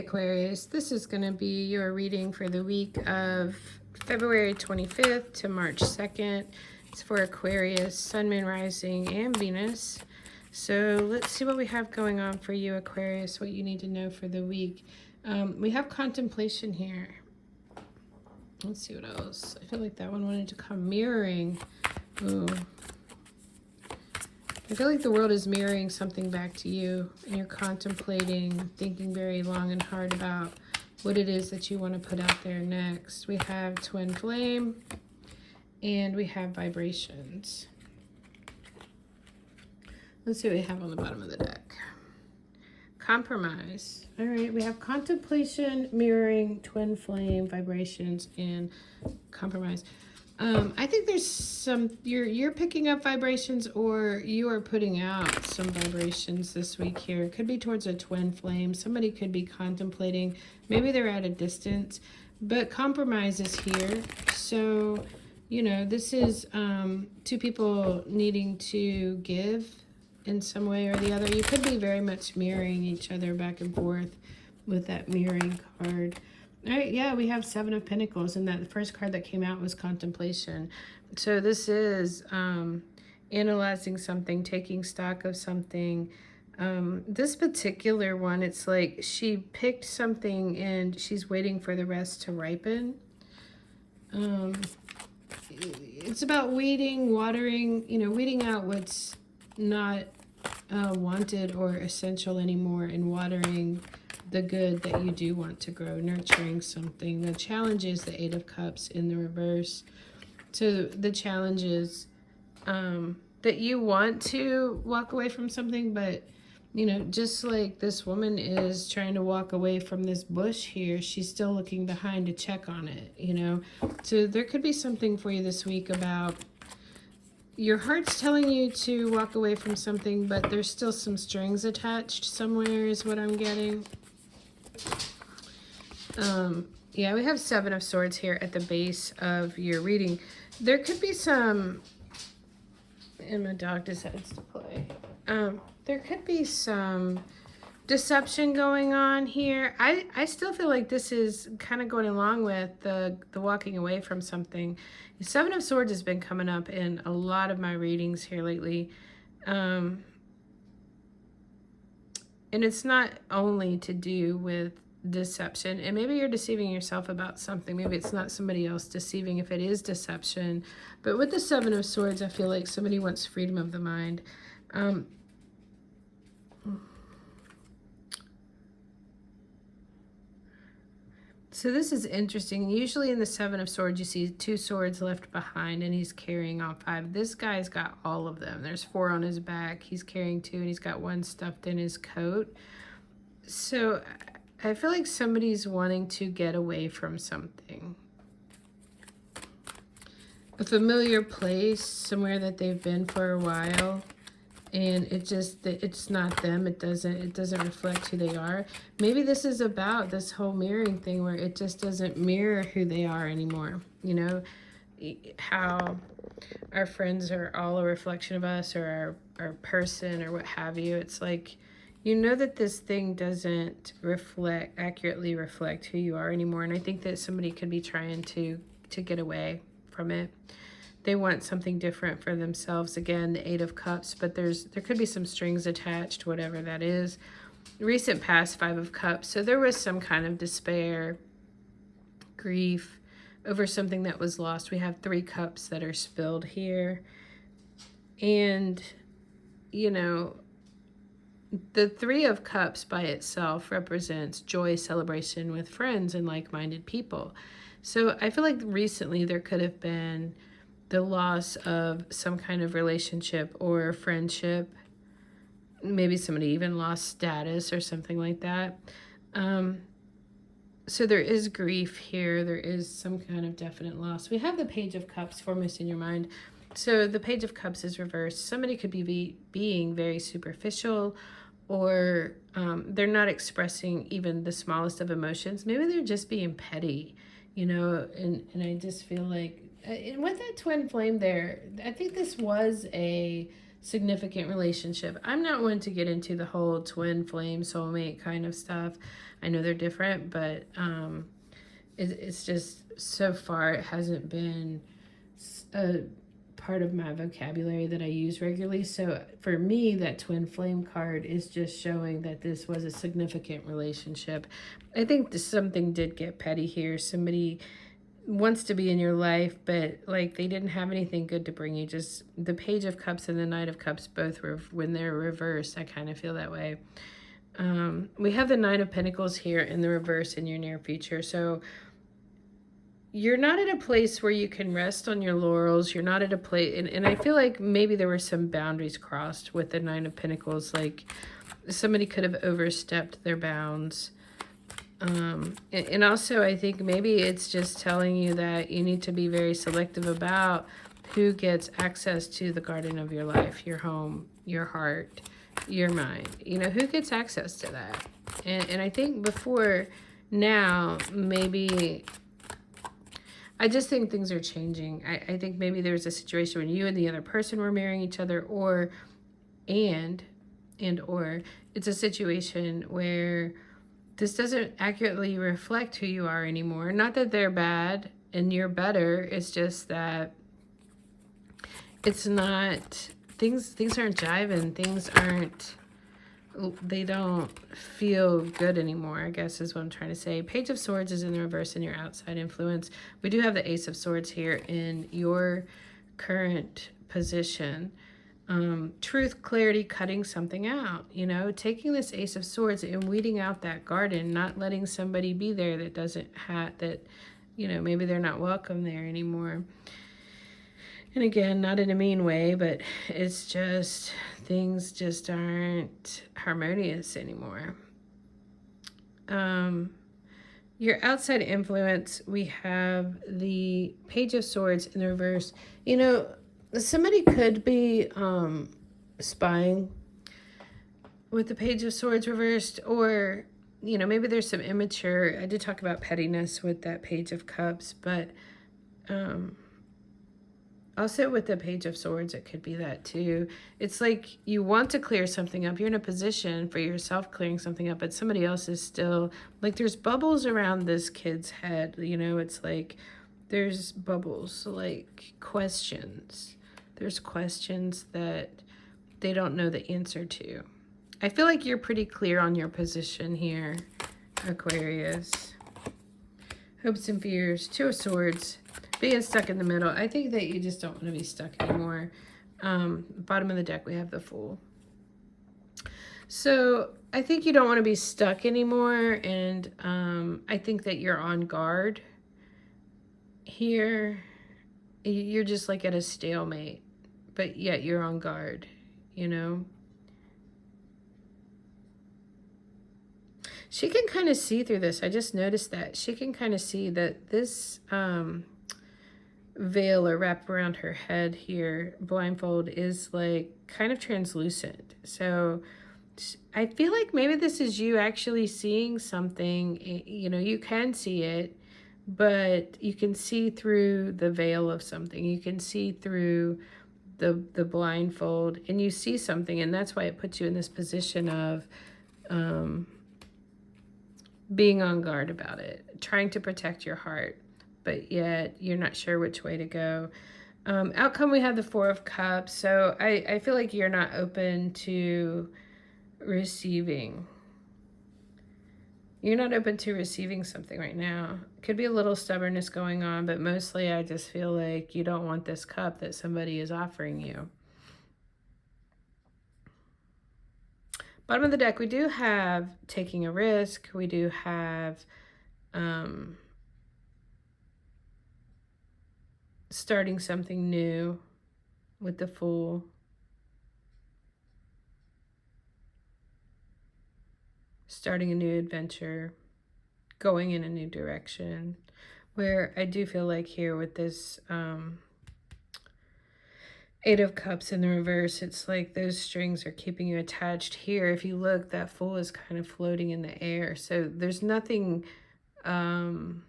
Aquarius, this is going to be your reading for the week of February 25th to March 2nd. It's for Aquarius, Sun, Moon, Rising, and Venus. So let's see what we have going on for you, Aquarius, what you need to know for the week. We have contemplation here. Let's see what else. I feel like that one wanted to come mirroring. Ooh. I feel like the world is mirroring something back to you, and you're contemplating, thinking very long and hard about what it is that you want to put out there next. We have twin flame, and we have vibrations. Let's see what we have on the bottom of the deck. Compromise. All right, we have contemplation, mirroring, twin flame, vibrations, and compromise. I think there's some, you're picking up vibrations, or you are putting out some vibrations this week here. It could be towards a twin flame. Somebody could be contemplating. Maybe they're at a distance, but compromise is here. So, you know, this is two people needing to give in some way or the other. You could be very much mirroring each other back and forth with that mirroring card. All right, yeah, we have Seven of Pentacles, and that the first card that came out was contemplation. So this is analyzing something, taking stock of something. This particular one, it's like she picked something and she's waiting for the rest to ripen. It's about weeding, watering, you know, weeding out what's not wanted or essential anymore, and watering the good that you do want to grow, nurturing something. The challenge is the Eight of Cups in the reverse. So the challenge is that you want to walk away from something, but, you know, just like this woman is trying to walk away from this bush here, she's still looking behind to check on it, you know. So there could be something for you this week about your heart's telling you to walk away from something, but there's still some strings attached somewhere is what I'm getting. Yeah, we have Seven of Swords here at the base of your reading. There could be some, and my dog decides to play. There could be some deception going on here. I still feel like this is kind of going along with the walking away from something. The Seven of Swords has been coming up in a lot of my readings here lately. And it's not only to do with deception, and maybe you're deceiving yourself about something. Maybe it's not somebody else deceiving if it is deception. But with the Seven of Swords, I feel like somebody wants freedom of the mind. So this is interesting. Usually in the Seven of Swords, you see two swords left behind, and he's carrying all five. This guy's got all of them. There's four on his back. He's carrying two, and he's got one stuffed in his coat. So I feel like somebody's wanting to get away from something. A familiar place, somewhere that they've been for a while, and it's not them. It doesn't reflect who they are. Maybe this is about this whole mirroring thing, where it just doesn't mirror who they are anymore. You know, how our friends are all a reflection of us, or our person, or what have you. It's like, you know that this thing doesn't accurately reflect who you are anymore. And I think that somebody could be trying to get away from it. They want something different for themselves. Again, the Eight of Cups, but there could be some strings attached, whatever that is. Recent past, Five of Cups. So there was some kind of despair, grief over something that was lost. We have Three Cups that are spilled here. And, you know, the Three of Cups by itself represents joy, celebration with friends and like-minded people. So I feel like recently there could have been the loss of some kind of relationship or friendship. Maybe somebody even lost status or something like that. So there is grief here. There is some kind of definite loss. We have the Page of Cups foremost in your mind. So the Page of Cups is reversed. Somebody could be being very superficial, or they're not expressing even the smallest of emotions. Maybe they're just being petty, you know, and I just feel like, and with that twin flame there, I think this was a significant relationship. I'm not one to get into the whole twin flame soulmate kind of stuff. I know they're different, but it's just so far it hasn't been a part of my vocabulary that I use regularly. So for me, that twin flame card is just showing that this was a significant relationship. I think something did get petty here. Somebody wants to be in your life, but like they didn't have anything good to bring you. Just the Page of Cups and the Knight of Cups both were, when they're reversed, I kind of feel that way. We have the Nine of Pentacles here in the reverse in your near future. So you're not at a place where you can rest on your laurels. You're not at a place, and I feel like maybe there were some boundaries crossed with the Nine of Pentacles. Like somebody could have overstepped their bounds. And also I think maybe it's just telling you that you need to be very selective about who gets access to the garden of your life, your home, your heart, your mind. You know, who gets access to that? And I think before now, maybe, I just think things are changing. I think maybe there's a situation when you and the other person were marrying each other, or it's a situation where this doesn't accurately reflect who you are anymore. Not that they're bad and you're better. It's just that it's not, things aren't jiving. They don't feel good anymore, I guess is what I'm trying to say. Page of Swords is in the reverse in your outside influence. We do have the Ace of Swords here in your current position. Truth, clarity, cutting something out, you know, taking this Ace of Swords and weeding out that garden, not letting somebody be there that doesn't have, that, you know, maybe they're not welcome there anymore. And again, not in a mean way, but it's just, things just aren't harmonious anymore. Your outside influence, we have the Page of Swords in the reverse. You know, somebody could be spying with the Page of Swords reversed, or, you know, maybe there's some immature, I did talk about pettiness with that Page of Cups, but also with the Page of Swords, it could be that too. It's like you want to clear something up. You're in a position for yourself clearing something up, but somebody else is still, like there's bubbles around this kid's head. You know, it's like there's bubbles, like questions. There's questions that they don't know the answer to. I feel like you're pretty clear on your position here, Aquarius. Hopes and fears, Two of Swords, being stuck in the middle. I think that you just don't want to be stuck anymore. Bottom of the deck, we have the Fool. So I think you don't want to be stuck anymore. And I think that you're on guard here. You're just like at a stalemate, but yet you're on guard, you know. She can kind of see through this. I just noticed that. She can kind of see that this veil or wrap around her head here, blindfold, is like kind of translucent. So I feel like maybe this is you actually seeing something. You know, you can see it, but you can see through the veil of something. You can see through the blindfold, and you see something, and that's why it puts you in this position of being on guard about it, trying to protect your heart, but yet you're not sure which way to go. Outcome, we have the Four of Cups. So I feel like you're not open to receiving. You're not open to receiving something right now. Could be a little stubbornness going on, but mostly I just feel like you don't want this cup that somebody is offering you. Bottom of the deck, we do have taking a risk. We do have starting something new with the Fool. Starting a new adventure, going in a new direction. Where I do feel like here with this Eight of Cups in the reverse, it's like those strings are keeping you attached here. If you look, that Fool is kind of floating in the air. So there's nothing tying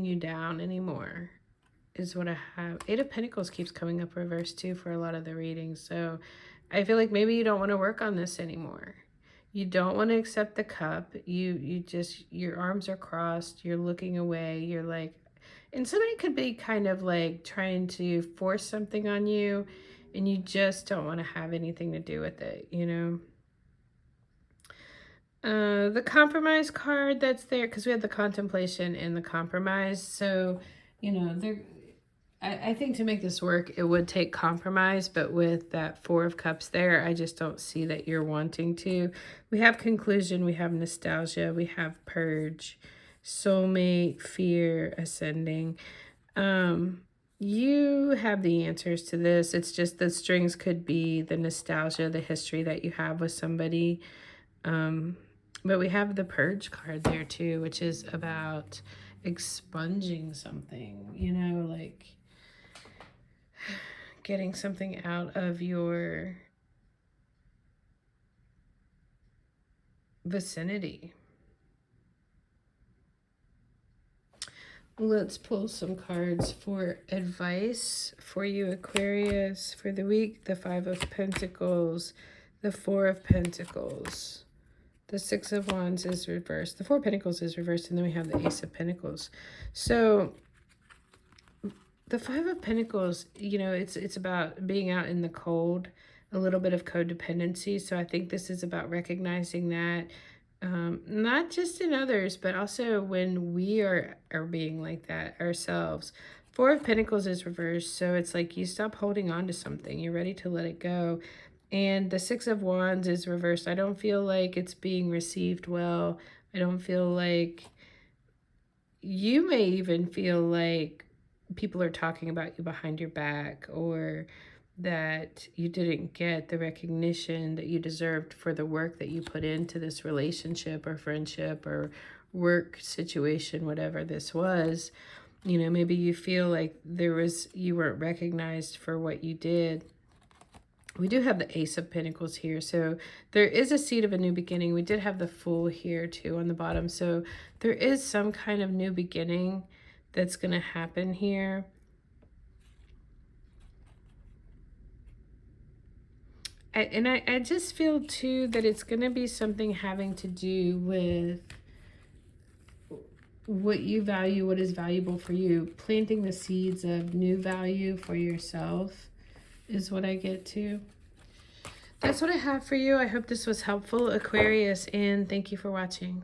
you down anymore. is what I have. Eight of Pentacles keeps coming up reverse too for a lot of the readings. So I feel like maybe you don't want to work on this anymore. You don't want to accept the cup. You just, your arms are crossed. You're looking away. You're like, and somebody could be kind of like trying to force something on you, and you just don't want to have anything to do with it, you know? The compromise card that's there, because we had the contemplation and the compromise. So, you know, I think to make this work, it would take compromise, but with that Four of Cups there, I just don't see that you're wanting to. We have conclusion, we have nostalgia, we have purge, soulmate, fear, ascending. You have the answers to this. It's just the strings could be the nostalgia, the history that you have with somebody. But we have the purge card there too, which is about expunging something, you know, like getting something out of your vicinity. Let's pull some cards for advice for you, Aquarius, for the week. The Five of Pentacles, the Four of Pentacles, the Six of Wands is reversed, the Four of Pentacles is reversed, and then we have the Ace of Pentacles. So the Five of Pentacles, you know, it's about being out in the cold, a little bit of codependency. So I think this is about recognizing that, not just in others, but also when we are being like that ourselves. Four of Pentacles is reversed, so it's like you stop holding on to something. You're ready to let it go. And the Six of Wands is reversed. I don't feel like it's being received well. I don't feel like, you may even feel like people are talking about you behind your back, or that you didn't get the recognition that you deserved for the work that you put into this relationship or friendship or work situation, whatever this was. You know, maybe you feel like you weren't recognized for what you did. We do have the Ace of Pentacles here, so there is a seed of a new beginning. We did have the Fool here too on the bottom, so there is some kind of new beginning that's going to happen here. I just feel too that it's going to be something having to do with what you value, what is valuable for you. Planting the seeds of new value for yourself is what I get to. That's what I have for you. I hope this was helpful, Aquarius, and thank you for watching.